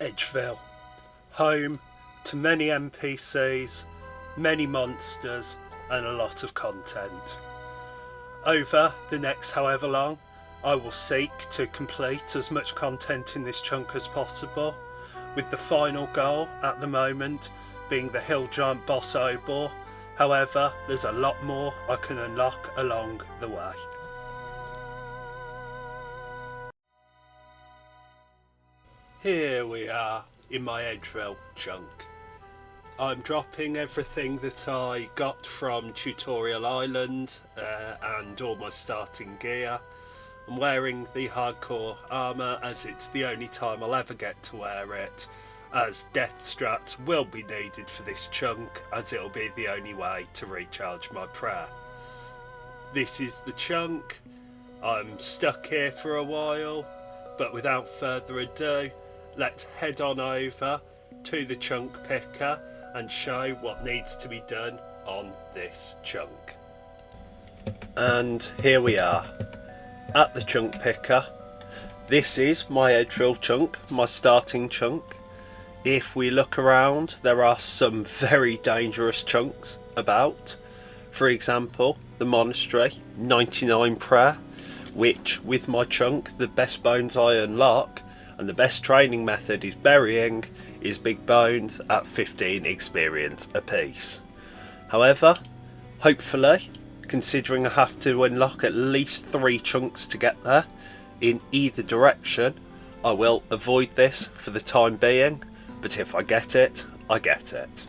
Edgeville, home to many NPCs, many monsters and a lot of content. Over the next however long, I will seek to complete as much content in this chunk as possible, with the final goal at the moment being the hill giant boss Obor. However, there's a lot more I can unlock along the way. Here we are in my Edgeville chunk. I'm dropping everything that I got from Tutorial Island and all my starting gear. I'm wearing the hardcore armour as it's the only time I'll ever get to wear it, as death strats will be needed for this chunk as it'll be the only way to recharge my prayer. This is the chunk. I'm stuck here for a while, but without further ado, let's head on over to the chunk picker and show what needs to be done on this chunk. And here we are at the chunk picker. This is my Edgeville chunk, my starting chunk. If we look around, there are some very dangerous chunks about. For example, the monastery 99 prayer, which with my chunk, the best bones I unlock and the best training method is burying, is big bones at 15 experience apiece. However, hopefully, considering I have to unlock at least 3 chunks to get there in either direction, I will avoid this for the time being, but if I get it, I get it.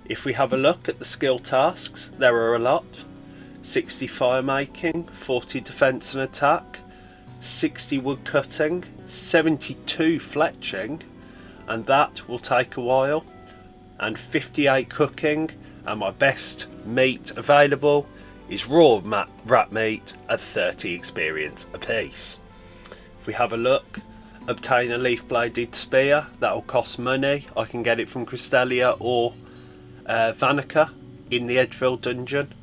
If we have a look at the skill tasks, there are a lot. 60 fire making, 40 defence and attack, 60 wood cutting, 72 fletching, and that will take a while, and 58 cooking, and my best meat available is raw rat meat at 30 experience apiece. If we have a look, obtain a leaf bladed spear, that will cost money. I can get it from Cristelia or Vanica in the Edgeville dungeon.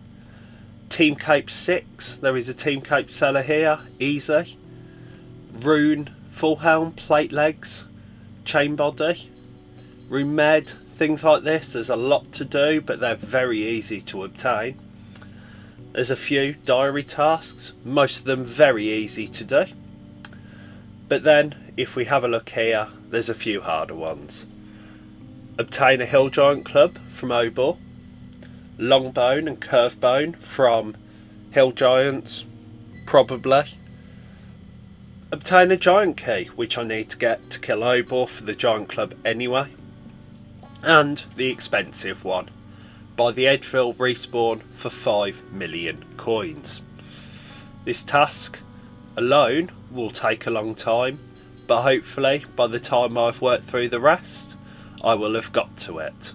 Team Cape 6, there is a Team Cape seller here, easy. Rune, full helm, plate legs, chain body, rune med, things like this. There's a lot to do, but they're very easy to obtain. There's a few diary tasks, most of them very easy to do. But then, if we have a look here, there's a few harder ones. Obtain a hill giant club from Obor, long bone and curve bone from hill giants, probably. Obtain a giant key, which I need to get to kill Obor for the giant club anyway. And the expensive one, by the Edgeville respawn for 5 million coins. This task alone will take a long time, but hopefully by the time I've worked through the rest, I will have got to it.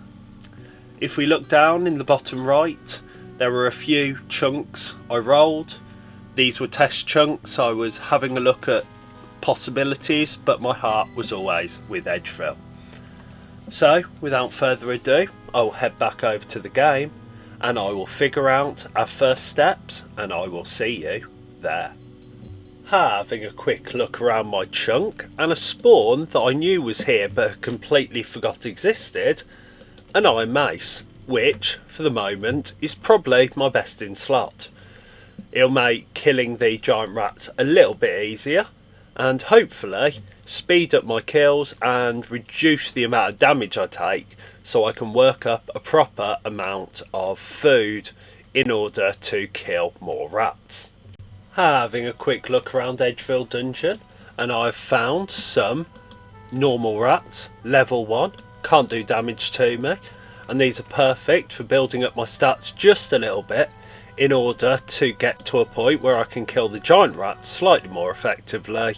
If we look down in the bottom right, there were a few chunks I rolled. These were test chunks. I was having a look at possibilities, but my heart was always with Edgeville. So without further ado, I'll head back over to the game and I will figure out our first steps, and I will see you there. Having a quick look around my chunk, and a spawn that I knew was here but completely forgot existed, an iron mace, which for the moment is probably my best in slot. It'll make killing the giant rats a little bit easier, and hopefully speed up my kills and reduce the amount of damage I take, so I can work up a proper amount of food in order to kill more rats. Having a quick look around Edgeville dungeon, and I've found some normal rats, level 1, can't do damage to me, and these are perfect for building up my stats just a little bit in order to get to a point where I can kill the giant rats slightly more effectively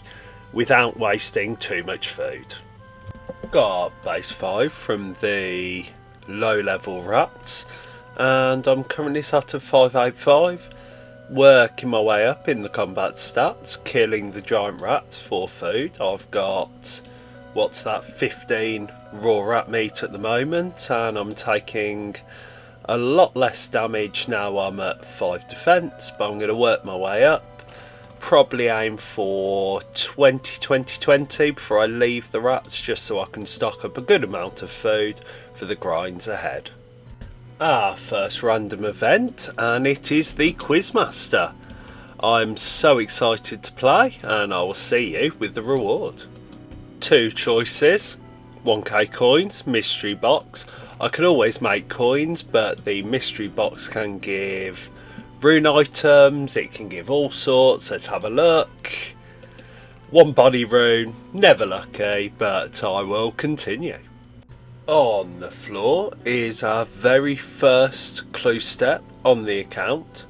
without wasting too much food. Got base 5 from the low level rats, and I'm currently sat at 585, working my way up in the combat stats, killing the giant rats for food. I've got, what's that, 15 raw rat meat at the moment, and I'm taking a lot less damage now. I'm at 5 defence, but I'm going to work my way up. probably aim for 20 before I leave the rats, just so I can stock up a good amount of food for the grinds ahead. Our first random event, and it is the Quizmaster. I'm so excited to play, and I will see you with the reward. 2 choices, 1k coins, mystery box. I can always make coins, but the mystery box can give rune items, it can give all sorts. Let's have a look. 1 body rune, never lucky, but I will continue. On the floor is our very first clue step on the account.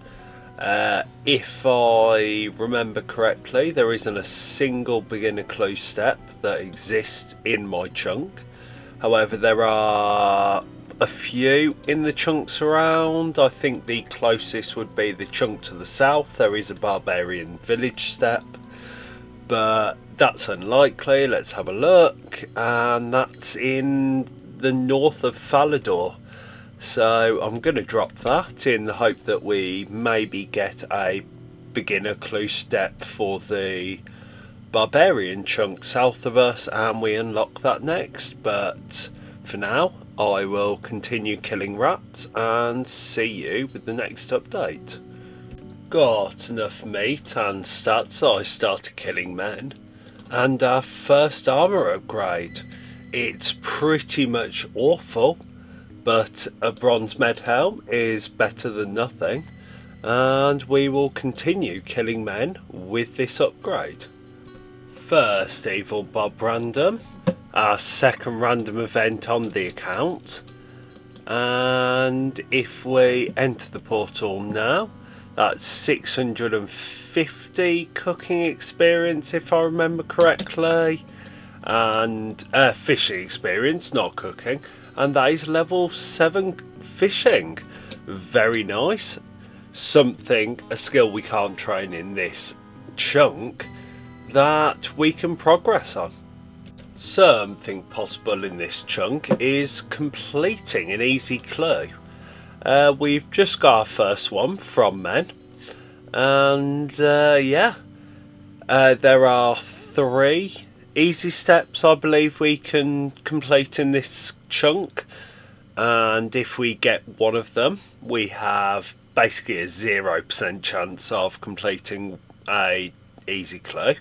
If I remember correctly, there isn't a single beginner clue step that exists in my chunk. However, there are a few in the chunks around. I think the closest would be the chunk to the south. There is a barbarian village step, but that's unlikely. Let's have a look, and that's in the north of Falador. So I'm going to drop that in the hope that we maybe get a beginner clue step for the barbarian chunk south of us, and we unlock that next. But for now, I will continue killing rats and see you with the next update. Got enough meat and stats, so I started killing men. And our first armour upgrade. It's pretty much awful, but a bronze med helm is better than nothing, and we will continue killing men with this upgrade. First evil Bob random, our second random event on the account, and if we enter the portal now, that's 650 cooking experience if I remember correctly, and fishing experience, not cooking. And that is level 7 fishing. Very nice. A skill we can't train in this chunk that we can progress on. Something possible in this chunk is completing an easy clue. We've just got our first one from men. And there are 3 easy steps I believe we can complete in this chunk, and if we get one of them we have basically a 0% chance of completing a easy clue.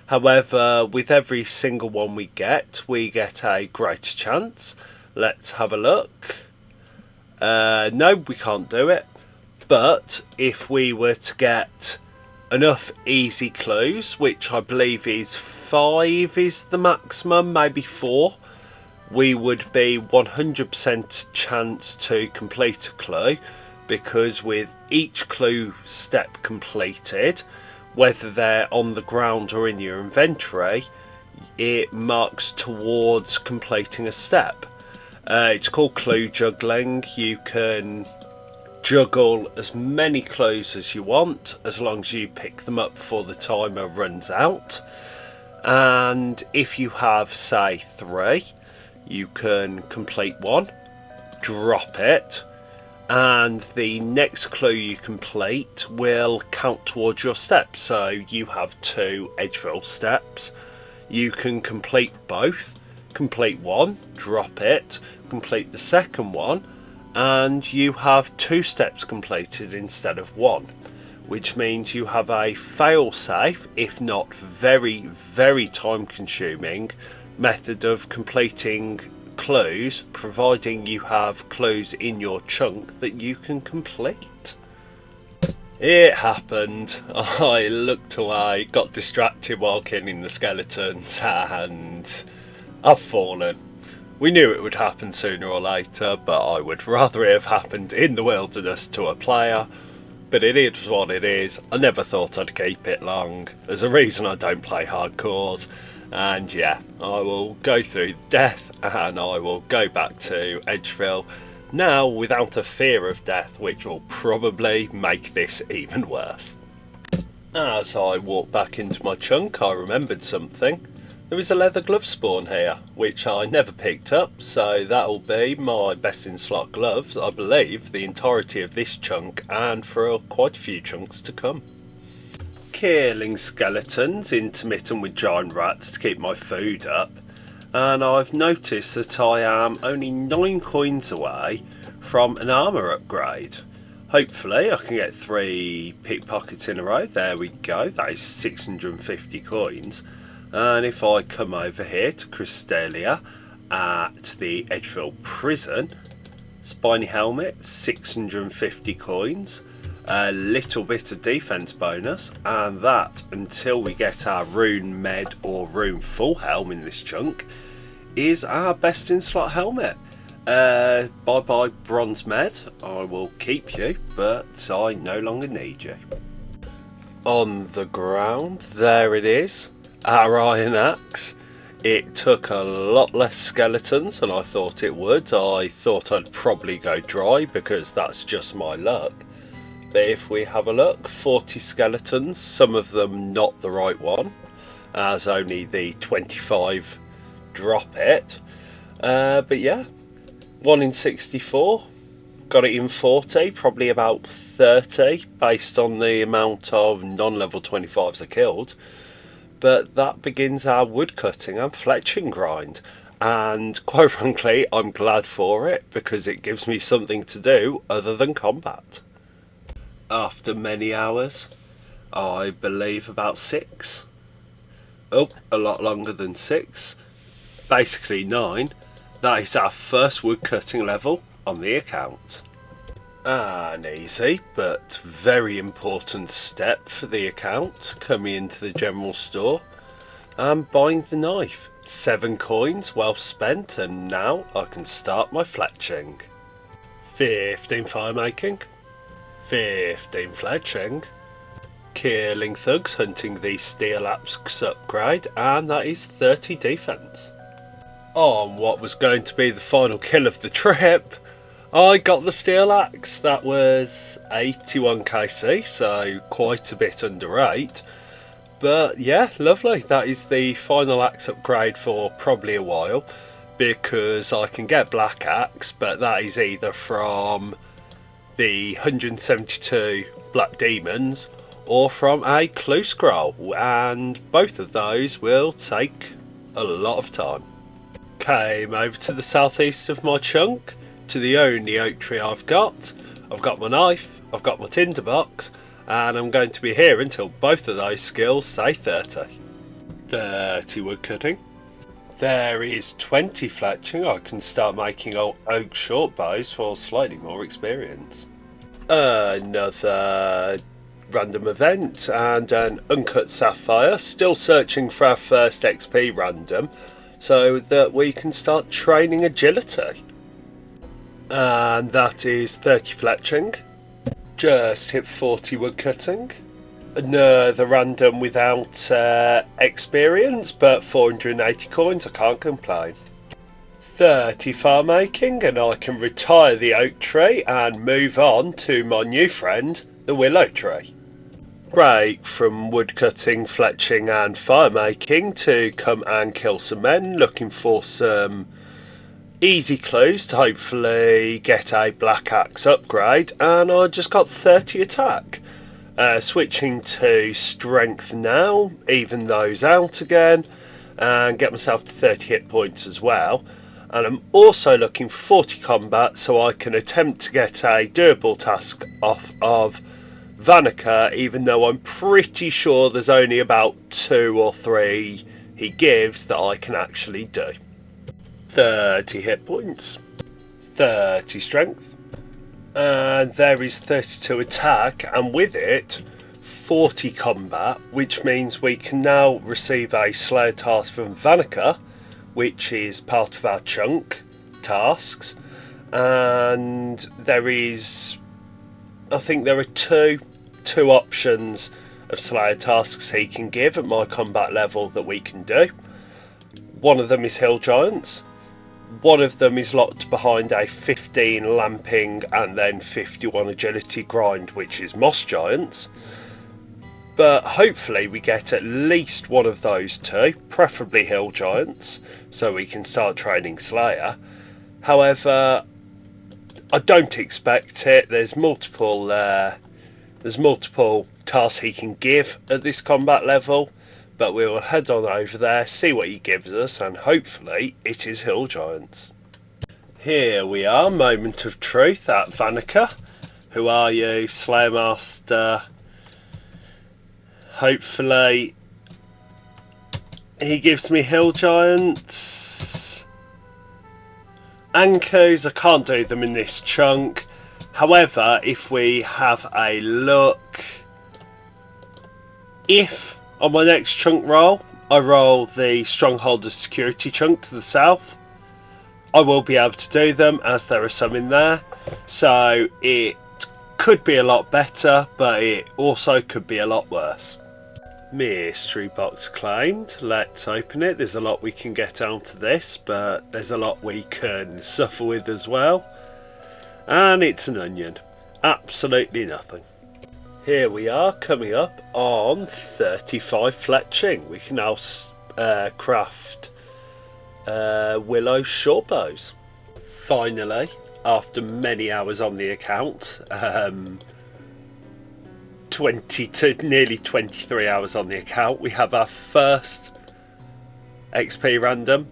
However, with every single one we get a greater chance. Let's have a look. No, we can't do it, but if we were to get enough easy clues, which I believe is 5 is the maximum, maybe 4, we would be 100% chance to complete a clue, because with each clue step completed, whether they're on the ground or in your inventory, it marks towards completing a step. It's called clue juggling. You can juggle as many clues as you want, as long as you pick them up before the timer runs out. And if you have, say, 3, you can complete 1, drop it, and the next clue you complete will count towards your steps. So you have 2 Edgeville steps. You can complete both, complete 1, drop it, complete the second one, and you have 2 steps completed instead of 1, which means you have a fail-safe, if not very, very time-consuming method of completing clues, providing you have clues in your chunk that you can complete. It happened. I looked away, got distracted while killing the skeletons, and I've fallen. We knew it would happen sooner or later, but I would rather it have happened in the wilderness to a player. But it is what it is. I never thought I'd keep it long. There's a reason I don't play hardcores. And yeah, I will go through death and I will go back to Edgeville now without a fear of death, which will probably make this even worse. As I walked back into my chunk, I remembered something. There is a leather glove spawn here, which I never picked up, so that'll be my best in slot gloves, I believe, the entirety of this chunk and for quite a few chunks to come. killing skeletons intermittent with giant rats to keep my food up, and I've noticed that I am only 9 coins away from an armour upgrade. Hopefully I can get 3 pickpockets in a row. There we go, that is 650 coins. And if I come over here to Crystalia at the Edgeville prison, spiny helmet, 650 coins, a little bit of defense bonus, and that until we get our rune med or rune full helm in this chunk is our best in slot helmet. Bye bye bronze med, I will keep you, but I no longer need you. On the ground, there it is, our iron axe. It took a lot less skeletons than I thought it would. I thought I'd probably go dry because that's just my luck. But if we have a look, 40 skeletons, some of them not the right one, as only the 25 drop it. But yeah, 1 in 64, got it in 40, probably about 30 based on the amount of non-level 25s I killed. But that begins our woodcutting and fletching grind, and quite frankly I'm glad for it because it gives me something to do other than combat. After many hours, I believe about 6, oh, a lot longer than 6, basically 9, that is our first woodcutting level on the account. An easy but very important step for the account, coming into the general store and buying the knife. 7 coins well spent, and now I can start my fletching. 15 fire making, 15 fletching, killing thugs hunting the steel axe upgrade, and that is 30 defense. On what was going to be the final kill of the trip, I got the steel axe. That was 81 kc, so quite a bit under 8. But yeah, lovely. That is the final axe upgrade for probably a while, because I can get black axe, but that is either from the 172 black demons or from a clue scroll, and both of those will take a lot of time. Came over to the southeast of my chunk, to the only oak tree I've got. I've got my knife, I've got my tinderbox, and I'm going to be here until both of those skills say 30. 30 wood cutting. There is 20 fletching. I can start making oak short bows for slightly more experience. Another random event and an uncut sapphire. Still searching for our first XP random so that we can start training agility. And that is 30 fletching. Just hit 40 wood cutting. Another random without experience, but 480 coins, I can't complain. 30 fire making, and I can retire the oak tree and move on to my new friend, the willow tree. Break from wood cutting, fletching and fire making to come and kill some men, looking for some easy clues to hopefully get a black axe upgrade, and I just got 30 attack. Switching to strength now, even those out again, and get myself to 30 hit points as well. And I'm also looking for 40 combat so I can attempt to get a doable task off of Vanica, even though I'm pretty sure there's only about 2 or 3 he gives that I can actually do. 30 hit points, 30 strength, and there is 32 attack, and with it 40 combat, which means we can now receive a Slayer task from Vanica, which is part of our chunk tasks. And there is, I think there are two options of Slayer tasks he can give at my combat level that we can do. One of them is Hill Giants. One of them is locked behind a 15 lamping and then 51 agility grind, which is Moss Giants. But hopefully we get at least one of those two, preferably Hill Giants, so we can start training Slayer. However, I don't expect it. There's multiple task he can give at this combat level, but we will head on over there, see what he gives us, and hopefully it is hill giants. Here we are, moment of truth at Vanica. Who are you, Slayer Master? Hopefully he gives me hill giants. Ankus, I can't do them in this chunk. However, if we have a look, if on my next chunk roll I roll the Stronghold of Security chunk to the south, I will be able to do them, as there are some in there. So it could be a lot better, but it also could be a lot worse. Mystery box claimed. Let's open it. There's a lot we can get out of this, but there's a lot we can suffer with as well. And it's an onion. Absolutely nothing. Here we are, coming up on 35 fletching. We can now craft willow short bows. Finally, after many hours on the account, nearly 23 hours on the account, we have our first XP random,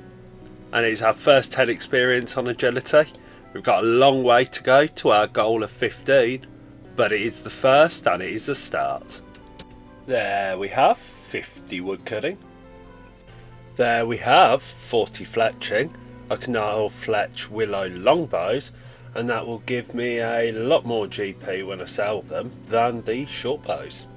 and it's our first 10 experience on agility. We've got a long way to go to our goal of 15, but it is the first and it is a start. There we have 50 woodcutting. There we have 40 fletching. I can now fletch willow longbows, and that will give me a lot more GP when I sell them than the short bows.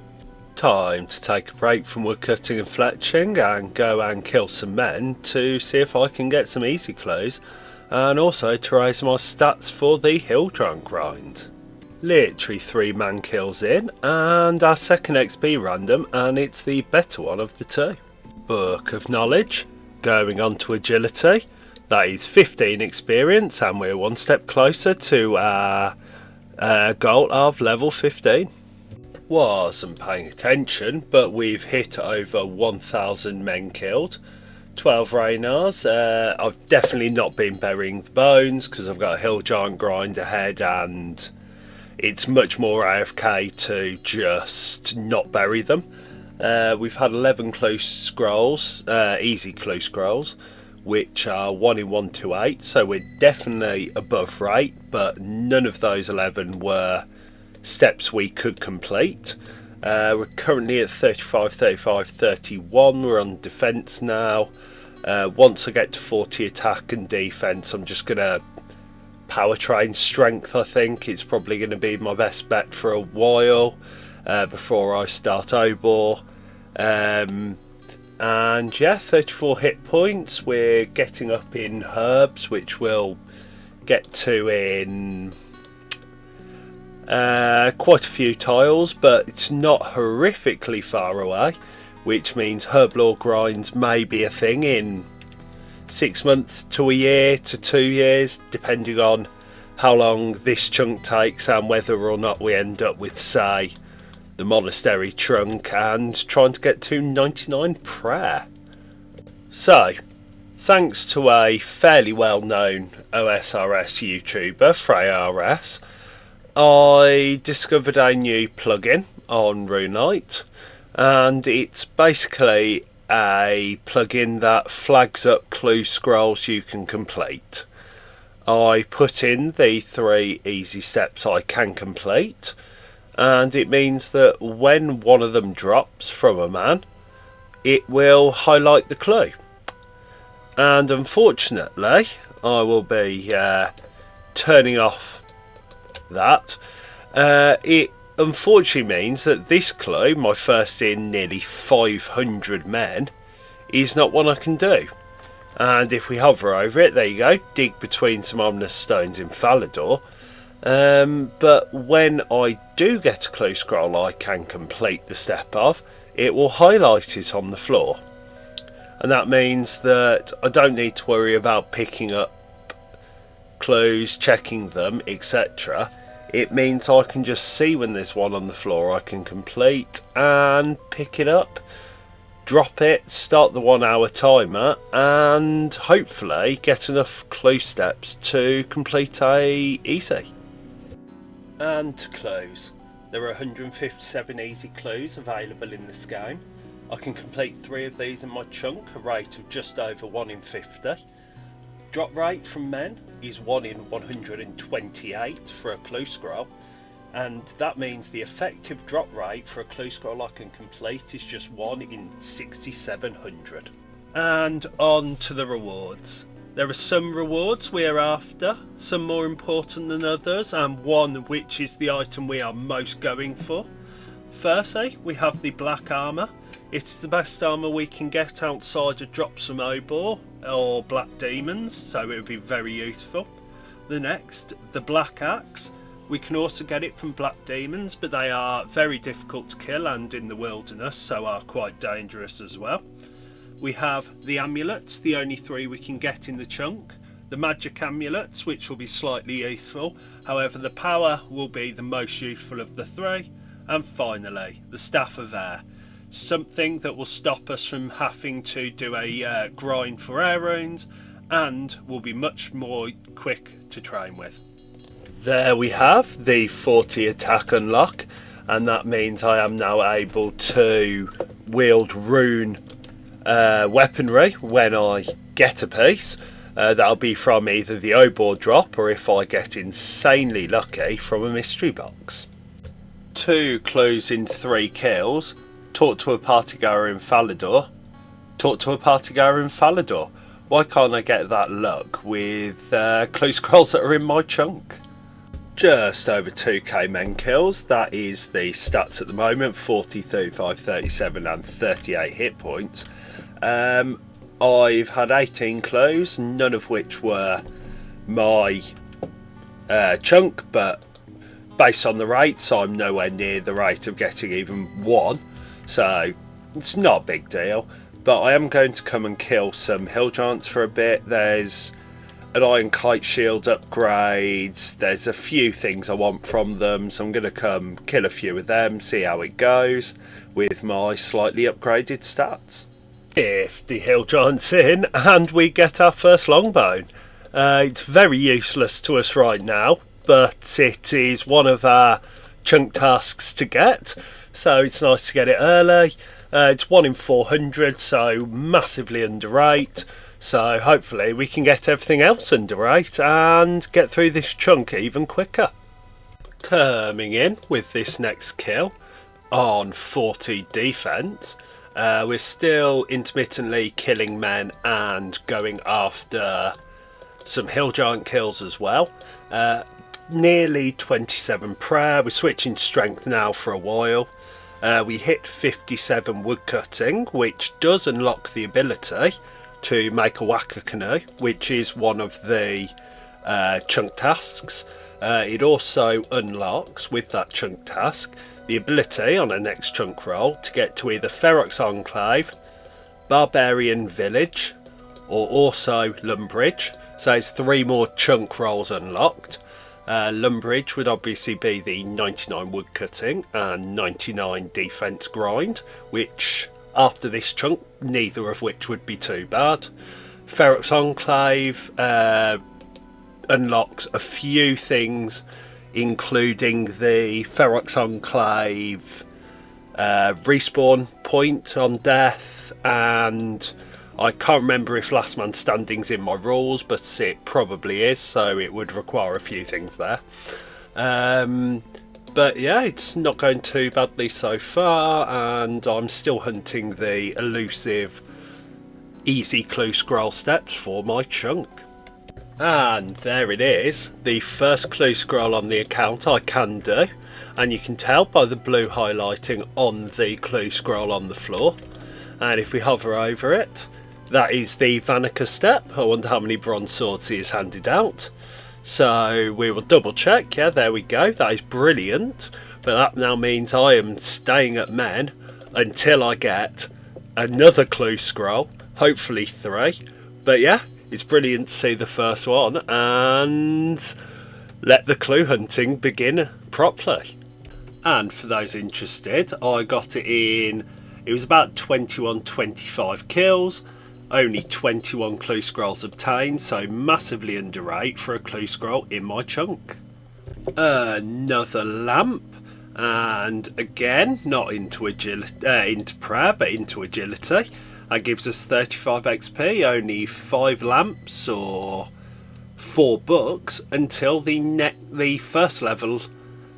Time to take a break from woodcutting and fletching and go and kill some men to see if I can get some easy clues, and also to raise my stats for the hill giant grind. Literally 3 man kills in, and our second XP random, and it's the better one of the two. Book of Knowledge, going on to agility. That is 15 experience, and we're one step closer to our goal of level 15. Wasn't paying attention, but we've hit over 1,000 men killed. 12 Raynars. I've definitely not been burying the bones because I've got a hill giant grind ahead, and it's much more AFK to just not bury them. We've had 11 clue scrolls, easy clue scrolls, which are 1 in 128, so we're definitely above rate, but none of those 11 were steps we could complete. We're currently at 35, 35, 31. We're on defence now. Once I get to 40 attack and defence, I'm just going to power train strength. I think it's probably going to be my best bet for a while before I start Obor. And yeah, 34 hit points. We're getting up in herbs, which we'll get to in quite a few tiles, but it's not horrifically far away, which means herblore grinds may be a thing in 6 months to a year to 2 years, depending on how long this chunk takes and whether or not we end up with, say, the monastery trunk and trying to get to 99 prayer. So, thanks to a fairly well-known OSRS YouTuber, FreyRS, I discovered a new plugin on RuneLite, and it's basically a plugin that flags up clue scrolls you can complete. I put in the 3 easy steps I can complete, and it means that when one of them drops from a man, it will highlight the clue. And unfortunately, I will be turning off that. It unfortunately means that this clue, my first in nearly 500 men, is not one I can do. And if we hover over it, there you go, dig between some ominous stones in Falador. But when I do get a clue scroll I can complete the step of, it will highlight it on the floor. And that means that I don't need to worry about picking up clues, checking them, etc. It means I can just see when there's one on the floor I can complete and pick it up, drop it, start the 1 hour timer, and hopefully get enough clue steps to complete a easy. And to close, There are 157 easy clues available in this game. I can complete 3 of these in my chunk, a rate of just over 1 in 50. Drop rate from men is 1 in 128 for a clue scroll, and that means the effective drop rate for a clue scroll I can complete is just 1 in 6,700. And on to the rewards. There are some rewards we are after, some more important than others, and one which is the item we are most going for. Firstly, we have the black armour. It's the best armour we can get outside of drops from Obor or black demons, so it would be very useful. The next, the black axe. We can also get it from black demons, but they are very difficult to kill and in the wilderness, so are quite dangerous as well. We have the amulets, the only 3 we can get in the chunk. The magic amulets, which will be slightly useful, however the power will be the most useful of the 3. And finally, the staff of air. Something that will stop us from having to do a grind for air runes, and will be much more quick to train with. There we have the 40 attack unlock, and that means I am now able to wield rune weaponry when I get a piece. That'll be from either the Obor drop, or if I get insanely lucky, from a mystery box. 2 clues in 3 kills. Talk to a partygoer in Falador. Talk to a partygoer in Falador. Why can't I get that luck with clue scrolls that are in my chunk? Just over 2k men kills. That is the stats at the moment: 40, 35, 37 and 38 hit points. I've had 18 clues, none of which were my chunk, but based on the rates, I'm nowhere near the rate of getting even 1, so it's not a big deal. But I am going to come and kill some hill giants for a bit. There's an iron kite shield upgrades, there's a few things I want from them, so I'm going to come kill a few of them, see how it goes with my slightly upgraded stats. 50 hill giants in, and we get our first longbone. It's very useless to us right now, but it is one of our chunk tasks to get, so it's nice to get it early. It's 1 in 400, so massively underrate, so hopefully we can get everything else underrate and get through this chunk even quicker. Coming in with this next kill on 40 defense. We're still intermittently killing men and going after some hill giant kills as well. Nearly 27 prayer. We're switching strength now for a while. We hit 57 woodcutting, which does unlock the ability to make a whacker canoe, which is one of the chunk tasks. It also unlocks, with that chunk task, the ability on our next chunk roll to get to either Ferox Enclave, Barbarian Village, or also Lumbridge. So it's 3 more chunk rolls unlocked. Lumbridge would obviously be the 99 woodcutting and 99 defense grind, which after this chunk, neither of which would be too bad. Ferox Enclave unlocks a few things, including the Ferox Enclave respawn point on death, and I can't remember if last man standing's in my rules, but it probably is, so it would require a few things there. But yeah, it's not going too badly so far, and I'm still hunting the elusive easy clue scroll steps for my chunk. And there it is, the first clue scroll on the account I can do, and you can tell by the blue highlighting on the clue scroll on the floor. And if we hover over it, that is the Vanica step. I wonder how many bronze swords he has handed out. So we will double check. Yeah, there we go. That is brilliant. But that now means I am staying at men until I get another clue scroll. Hopefully 3. But yeah, it's brilliant to see the first one and let the clue hunting begin properly. And for those interested, I got it in, it was about 21-25 kills. Only 21 clue scrolls obtained, so massively underrate for a clue scroll in my chunk. Another lamp, And again, not into into prayer, but into agility. That gives us 35 XP, only 5 lamps or 4 books until the first level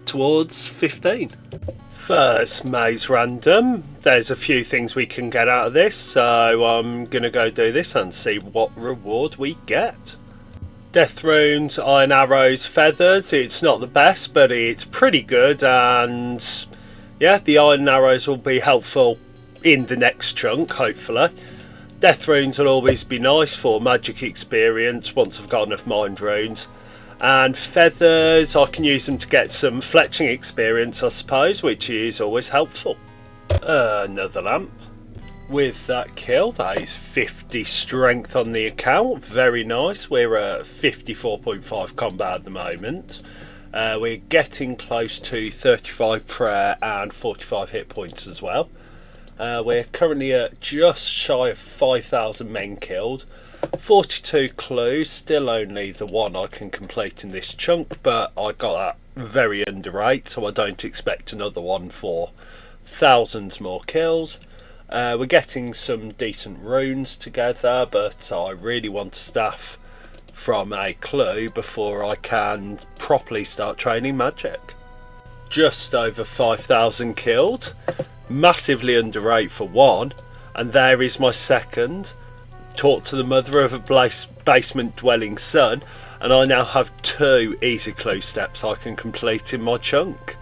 towards 15. First maze random. There's a few things we can get out of this, so I'm gonna go do this and see what reward we get. Death runes, iron arrows, feathers. It's not the best, but it's pretty good, and yeah, the iron arrows will be helpful in the next chunk, hopefully. Death runes will always be nice for magic experience once I've got enough mind runes. And feathers, I can use them to get some fletching experience, I suppose, which is always helpful. Another lamp. With that kill, that is 50 strength on the account. Very nice. We're at 54.5 combat at the moment. We're getting close to 35 prayer and 45 hit points as well. We're currently at just shy of 5,000 men killed. 42 clues, still only the one I can complete in this chunk, but I got that very under rate, so I don't expect another one for thousands more kills. We're getting some decent runes together, but I really want to staff from a clue before I can properly start training magic. Just over 5,000 killed, massively under rate for one, and there is my second. Talk to the mother of a basement dwelling son, and I now have 2 easy clue steps I can complete in my chunk.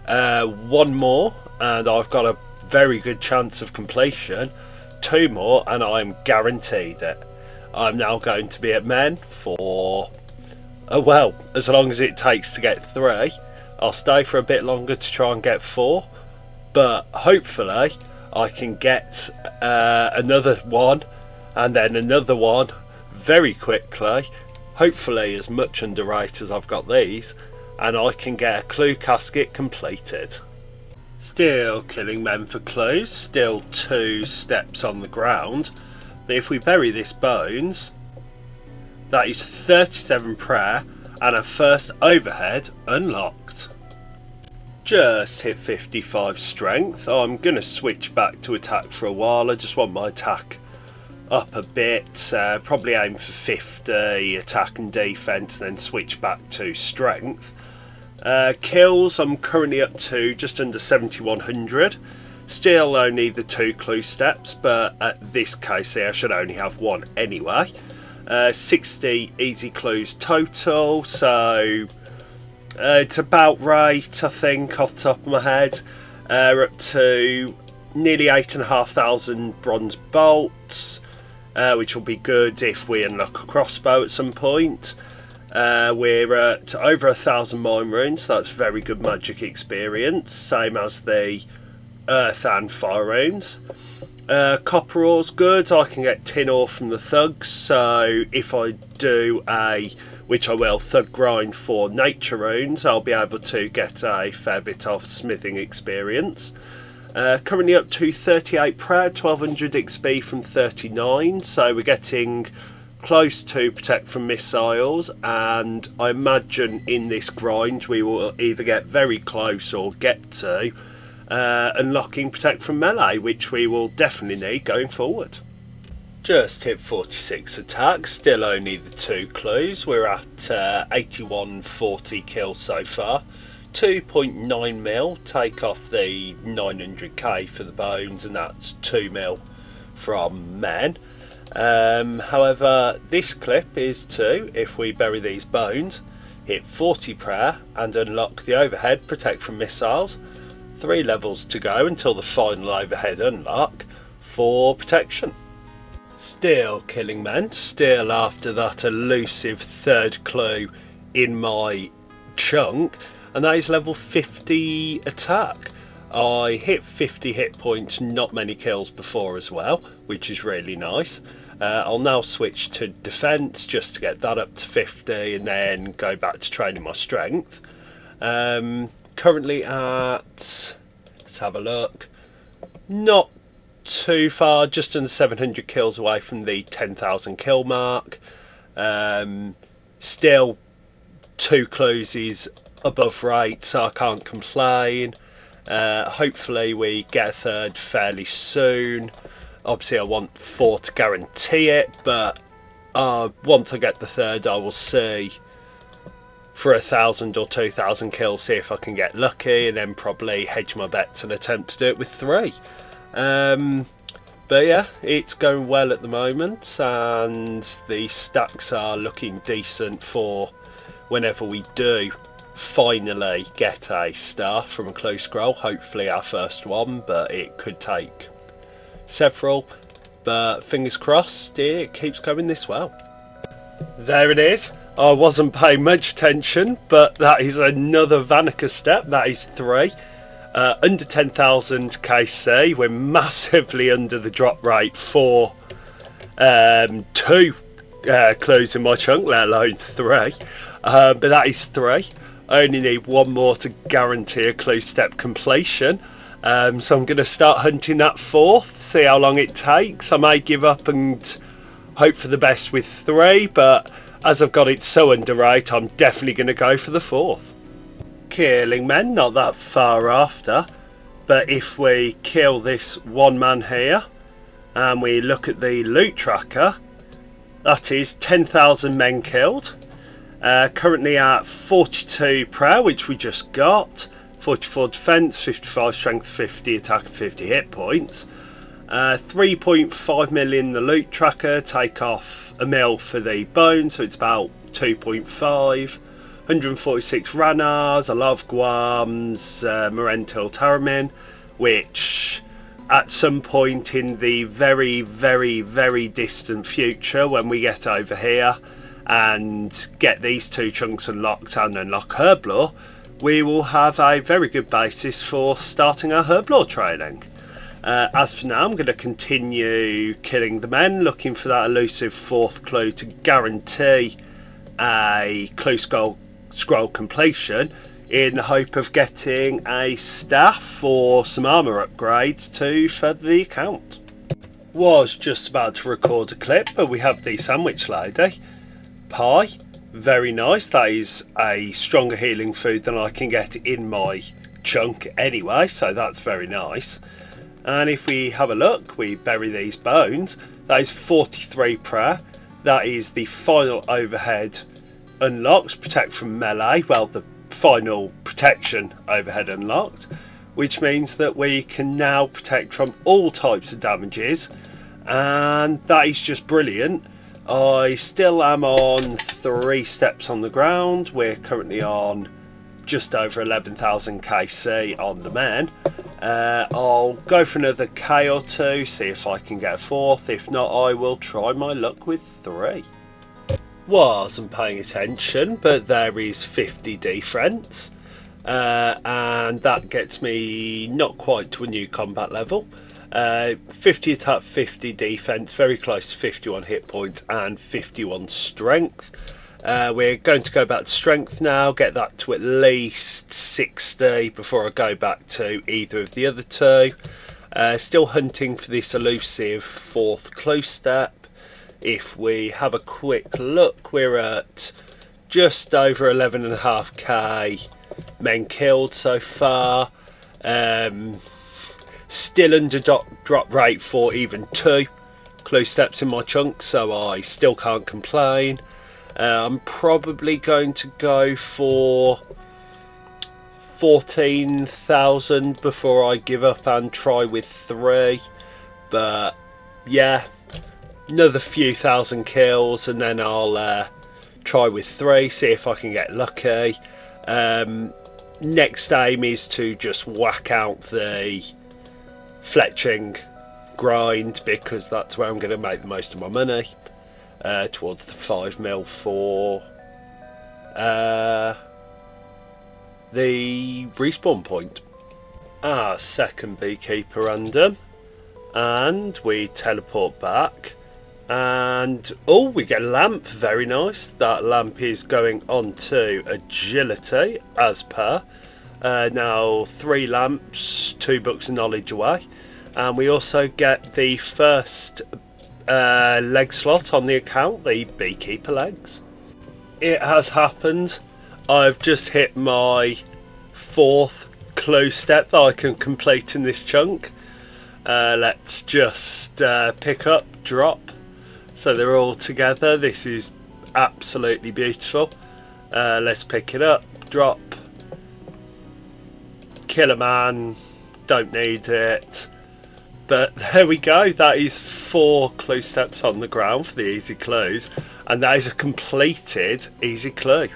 One more and I've got a very good chance of completion. 2 more and I'm guaranteed it. I'm now going to be at men for well, as long as it takes to get 3. I'll stay for a bit longer to try and get 4, but hopefully I can get another one and then another one very quickly, hopefully as much under rate as I've got these, and I can get a clue casket completed. Still killing men for clues, still 2 steps on the ground, but if we bury this bones, that is 37 prayer and a first overhead unlocked. Just hit 55 strength. I'm going to switch back to attack for a while. I just want my attack up a bit, probably aim for 50 attack and defense, then switch back to strength. Kills, I'm currently up to just under 7,100. Still only the 2 clue steps, but at this case here I should only have 1 anyway. 60 easy clues total, so it's about right, I think, off the top of my head. We're up to nearly 8,500 bronze bolts, which will be good if we unlock a crossbow at some point. We're at over 1,000 mine runes, so that's very good magic experience, same as the earth and fire runes. Copper ore's good. I can get tin ore from the thugs, so if I do a, which I will, thug grind for nature runes, I'll be able to get a fair bit of smithing experience. Currently up to 38 prayer, 1200 XP from 39, so we're getting close to protect from missiles, and I imagine in this grind we will either get very close or get to unlocking protect from melee, which we will definitely need going forward. Just hit 46 attacks, still only the 2 clues. We're at 8140 kills so far. 2.9 mil, take off the 900k for the bones, and that's 2 mil from men. However, this clip is to, if we bury these bones, hit 40 prayer and unlock the overhead protect from missiles. 3 levels to go until the final overhead unlock for protection. Still killing men, still after that elusive 3rd clue in my chunk, and that is level 50 attack. I hit 50 hit points, not many kills before as well, which is really nice. I'll now switch to defense just to get that up to 50 and then go back to training my strength. Currently at, let's have a look, not too far, just under 700 kills away from the 10,000 kill mark. Still 2 clues is above rate, so I can't complain. Hopefully we get a third fairly soon. Obviously I want 4 to guarantee it, but once I get the third I will see for 1,000 or 2,000 kills, see if I can get lucky, and then probably hedge my bets and attempt to do it with 3. But yeah, it's going well at the moment, and the stacks are looking decent for whenever we do finally get a star from a close scroll. Hopefully our first one, but it could take several. But fingers crossed it keeps going this well. There it is. I wasn't paying much attention, but that is another Vanica step. That is 3. Under 10,000 KC. We're massively under the drop rate for 2 clues in my chunk, let alone 3. But that is 3. I only need 1 more to guarantee a clue step completion. So I'm going to start hunting that 4th, see how long it takes. I may give up and hope for the best with 3, but as I've got it so under rate, I'm definitely going to go for the 4th. Killing men, not that far after, but if we kill this one man here and we look at the loot tracker, that is 10,000 men killed. Currently at 42 prayer, which we just got, 44 defense, 55 strength, 50 attack, and 50 hit points. 3.5 million the loot tracker, take off a mil for the bone, so it's about 2.5. 146 Ranars, a lot of Guams, Morentil Taramin, which at some point in the very, very, very distant future, when we get over here and get these 2 chunks unlocked and unlock Herblore, we will have a very good basis for starting our Herblore training. As for now, I'm going to continue killing the men, looking for that elusive 4th clue to guarantee a clue scroll completion, in the hope of getting a staff or some armour upgrades to further the account. Was just about to record a clip, but we have the sandwich lady. Pie, very nice. That is a stronger healing food than I can get in my chunk anyway, so that's very nice. And if we have a look, we bury these bones. That is 43 prayer. That is the final overhead unlocks, protect from melee, well, the final protection overhead unlocked, which means that we can now protect from all types of damages, and that is just brilliant. I still am on 3 steps on the ground. We're currently on just over 11,000 KC on the men. I'll go for another K or 2, see if I can get a 4th. If not, I will try my luck with 3. Wasn't paying attention, but there is 50 defense, and that gets me not quite to a new combat level. 50 attack, 50 defense, very close to 51 hit points and 51 strength. We're going to go back to strength now, get that to at least 60 before I go back to either of the other 2. Still hunting for this elusive 4th clue step. If we have a quick look, we're at just over 11.5k men killed so far. Still under drop rate for even 2 clue steps in my chunk, so I still can't complain. I'm probably going to go for 14,000 before I give up and try with 3, but yeah, another few thousand kills and then I'll try with 3, see if I can get lucky. Next aim is to just whack out the fletching grind, because that's where I'm going to make the most of my money, towards the 5 mil for the respawn point. Our second beekeeper random, and we teleport back. And oh, we get a lamp, very nice. That lamp is going on to agility as per. Now 3 lamps, 2 books of knowledge away, and we also get the first leg slot on the account, the beekeeper legs. It has happened. I've just hit my 4th clue step that I can complete in this chunk. Let's just pick up, drop, so they're all together. This is absolutely beautiful. Let's pick it up, drop, kill a man, don't need it. But there we go, that is 4 clue steps on the ground for the easy clues, and that is a completed easy clue.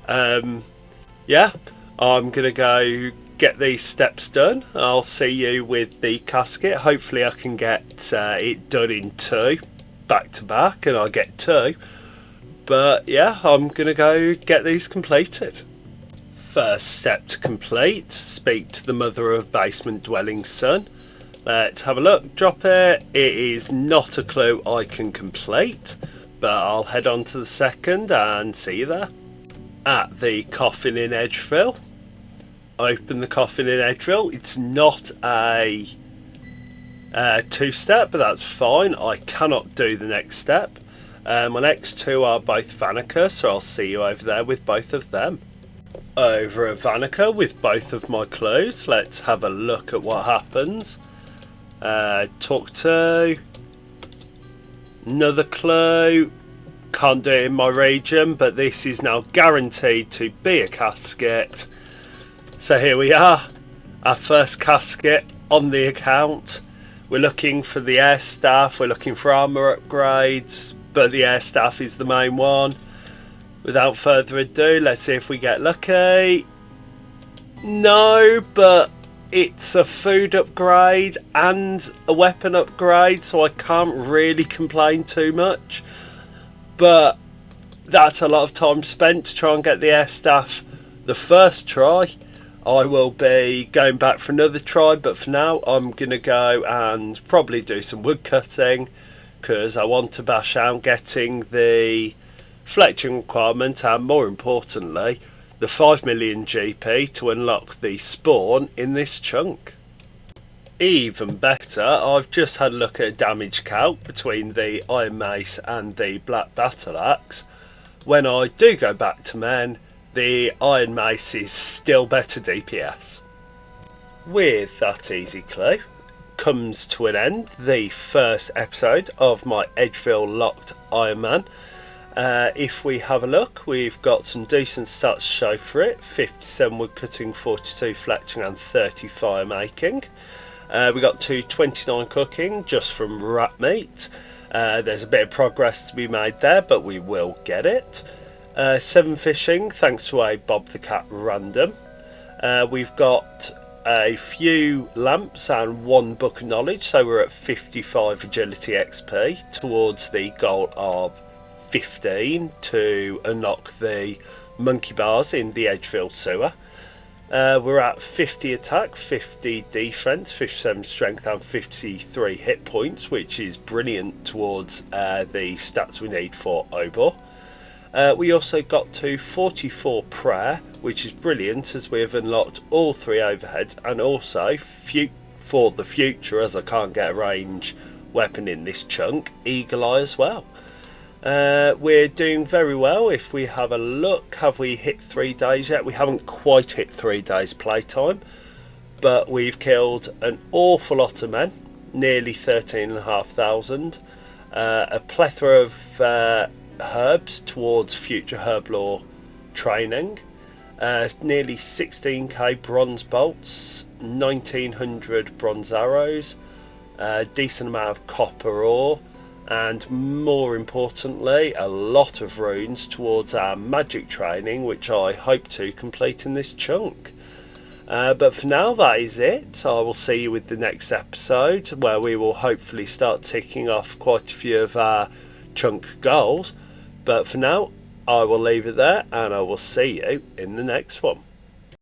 Yeah, I'm gonna go get these steps done. I'll see you with the casket. Hopefully I can get it done in 2 back to back, and I get 2. But yeah, I'm gonna go get these completed. First step to complete, speak to the mother of basement dwelling son. Let's have a look, drop it. It is not a clue I can complete, but I'll head on to the second and see you there. At the coffin in Edgeville. Open the coffin in Edgeville. It's not a 2-step, but that's fine. I cannot do the next step. My next 2 are both Vanica, so I'll see you over there with both of them. Over at Vanica with both of my clues. Let's have a look at what happens. Talk to. Another clue. Can't do it in my region, but this is now guaranteed to be a casket. So here we are, our first casket on the account. We're looking for the air staff, we're looking for armour upgrades, but the air staff is the main one. Without further ado, let's see if we get lucky. No, but it's a food upgrade and a weapon upgrade, so I can't really complain too much. But that's a lot of time spent to try and get the air staff the first try. I will be going back for another try, but for now I'm going to go and probably do some wood cutting, because I want to bash out getting the fletching requirement, and more importantly the 5 million GP to unlock the spawn in this chunk. Even better, I've just had a look at a damage calc between the Iron Mace and the Black Battle Axe. When I do go back to men, the Iron Mace is still better DPS. With that easy clue comes to an end the first episode of my Edgeville locked Ironman. If we have a look, we've got some decent stats to show for it. 57 woodcutting, 42 fletching and 30 fire making. We got to 29 cooking just from rat meat. There's a bit of progress to be made there, but we will get it. 7 fishing thanks to a Bob the Cat random. We've got a few lamps and 1 book of knowledge, so we're at 55 agility XP towards the goal of 15 to unlock the monkey bars in the Edgeville sewer. We're at 50 attack, 50 defense, 57 strength and 53 hit points, which is brilliant towards the stats we need for Obor. We also got to 44 prayer, which is brilliant as we have unlocked all 3 overheads, and also for the future, as I can't get a range weapon in this chunk, Eagle Eye as well. We're doing very well. If we have a look, have we hit 3 days yet? We haven't quite hit 3 days playtime, but we've killed an awful lot of men, nearly 13,500. A plethora of herbs towards future herb lore training. Nearly 16k bronze bolts, 1900 bronze arrows, a decent amount of copper ore, and more importantly a lot of runes towards our magic training, which I hope to complete in this chunk. But for now, that is it. I will see you with the next episode, where we will hopefully start ticking off quite a few of our chunk goals. But for now, I will leave it there, and I will see you in the next one.